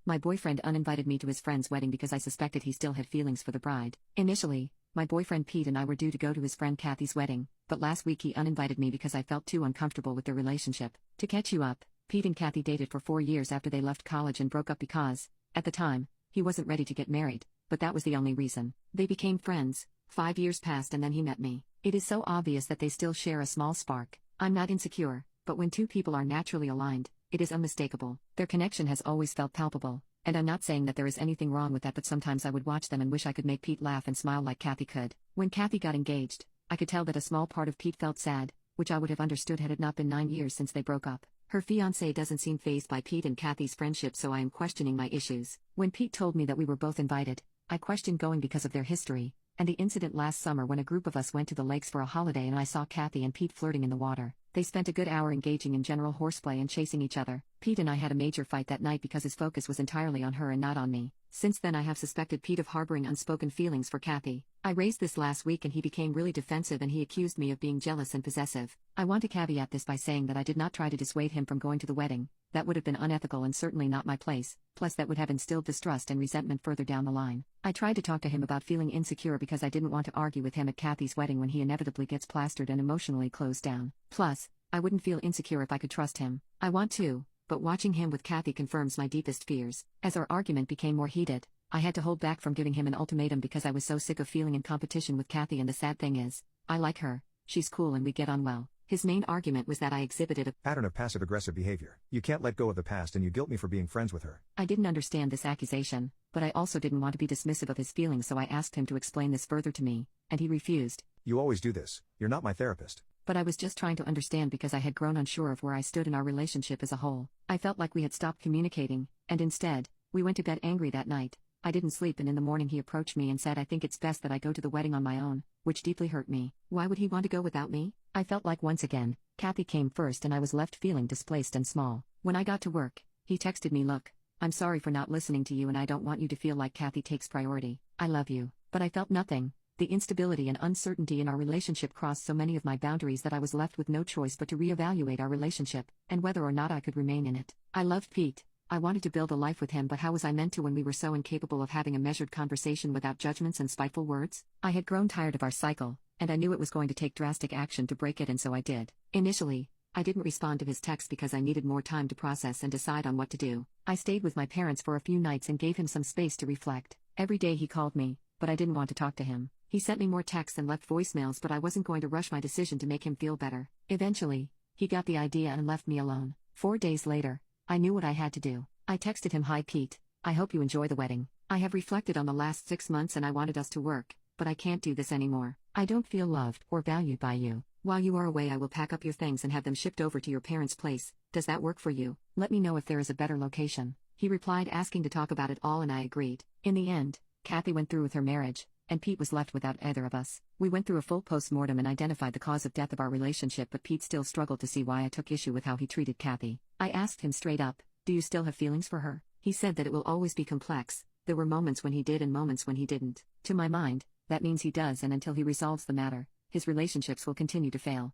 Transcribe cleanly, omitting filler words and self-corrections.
My boyfriend uninvited me to his friend's wedding because I suspected he still had feelings for the bride. Initially, my boyfriend Pete and I were due to go to his friend Kathy's wedding, but last week he uninvited me because I felt too uncomfortable with their relationship. To catch you up, Pete and Kathy dated for 4 years after they left college and broke up because, at the time, he wasn't ready to get married, but that was the only reason. They became friends. 5 years passed and then he met me. It is so obvious that they still share a small spark. I'm not insecure, but when two people are naturally aligned, it is unmistakable. Their connection has always felt palpable, and I'm not saying that there is anything wrong with that, but sometimes I would watch them and wish I could make Pete laugh and smile like Kathy could. When Kathy got engaged, I could tell that a small part of Pete felt sad, which I would have understood had it not been 9 years since they broke up. Her fiancé doesn't seem fazed by Pete and Kathy's friendship, so I am questioning my issues. When Pete told me that we were both invited, I questioned going because of their history, and the incident last summer when a group of us went to the lakes for a holiday and I saw Kathy and Pete flirting in the water. They spent a good hour engaging in general horseplay and chasing each other. Pete and I had a major fight that night because his focus was entirely on her and not on me. Since then I have suspected Pete of harboring unspoken feelings for Kathy. I raised this last week and he became really defensive and he accused me of being jealous and possessive. I want to caveat this by saying that I did not try to dissuade him from going to the wedding. That would have been unethical and certainly not my place, plus that would have instilled distrust and resentment further down the line. I tried to talk to him about feeling insecure because I didn't want to argue with him at Kathy's wedding when he inevitably gets plastered and emotionally closed down. Plus, I wouldn't feel insecure if I could trust him. I want to, but watching him with Kathy confirms my deepest fears. As our argument became more heated, I had to hold back from giving him an ultimatum because I was so sick of feeling in competition with Kathy, and the sad thing is, I like her, she's cool and we get on well. His main argument was that I exhibited a pattern of passive-aggressive behavior. You can't let go of the past and you guilt me for being friends with her. I didn't understand this accusation, but I also didn't want to be dismissive of his feelings, so I asked him to explain this further to me, and he refused. You always do this. You're not my therapist. But I was just trying to understand because I had grown unsure of where I stood in our relationship as a whole. I felt like we had stopped communicating, and instead, we went to bed angry that night. I didn't sleep, and in the morning he approached me and said, I think it's best that I go to the wedding on my own, which deeply hurt me. Why would he want to go without me? I felt like once again, Kathy came first and I was left feeling displaced and small. When I got to work, he texted me, look, I'm sorry for not listening to you and I don't want you to feel like Kathy takes priority. I love you. But I felt nothing. The instability and uncertainty in our relationship crossed so many of my boundaries that I was left with no choice but to reevaluate our relationship, and whether or not I could remain in it. I loved Pete. I wanted to build a life with him, but how was I meant to when we were so incapable of having a measured conversation without judgments and spiteful words? I had grown tired of our cycle, and I knew it was going to take drastic action to break it, and so I did. Initially, I didn't respond to his text because I needed more time to process and decide on what to do. I stayed with my parents for a few nights and gave him some space to reflect. Every day he called me, but I didn't want to talk to him. He sent me more texts and left voicemails, but I wasn't going to rush my decision to make him feel better. Eventually, he got the idea and left me alone. 4 days later, I knew what I had to do. I texted him, hi Pete, I hope you enjoy the wedding. I have reflected on the last 6 months and I wanted us to work, but I can't do this anymore. I don't feel loved or valued by you. While you are away, I will pack up your things and have them shipped over to your parents' place. Does that work for you? Let me know if there is a better location. He replied asking to talk about it all and I agreed. In the end, Kathy went through with her marriage, and Pete was left without either of us. We went through a full post-mortem and identified the cause of death of our relationship, but Pete still struggled to see why I took issue with how he treated Kathy. I asked him straight up, do you still have feelings for her? He said that it will always be complex. There were moments when he did and moments when he didn't. To my mind, that means he does, and until he resolves the matter, his relationships will continue to fail.